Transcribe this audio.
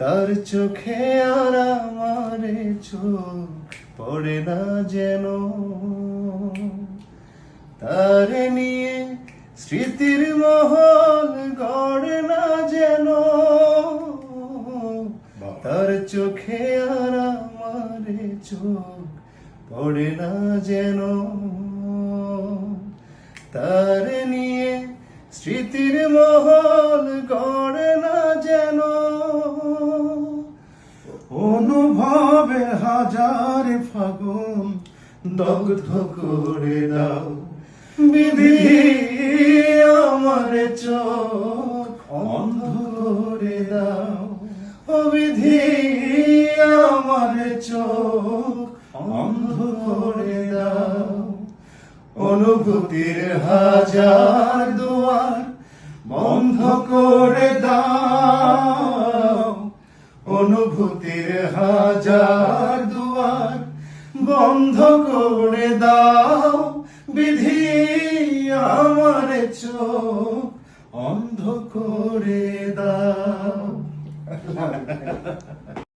তার চোখে আর আমারে চোখ পড়ে না যেন, তারে নিয়ে স্মৃতির মহল গড়ে না যেন, তার চোখে আর আমারে চোখ পড়ে না যেন, তারে নিয়ে স্মৃতির মহল গড়ে না যেন। অনুভবের হাজার ফাগুন দগ্ধ করে দাও বিধি আমার চোখ অন্ধ করে দাও, ও বিধি আমার চোখ অন্ধ করে দাও। অনুভূতির হাজার দুয়ার বন্ধ করে দাও, অনুভূতির হাজার দুয়ার বন্ধ করে দাও, বিধি আমার চোখ অন্ধ করে দাও।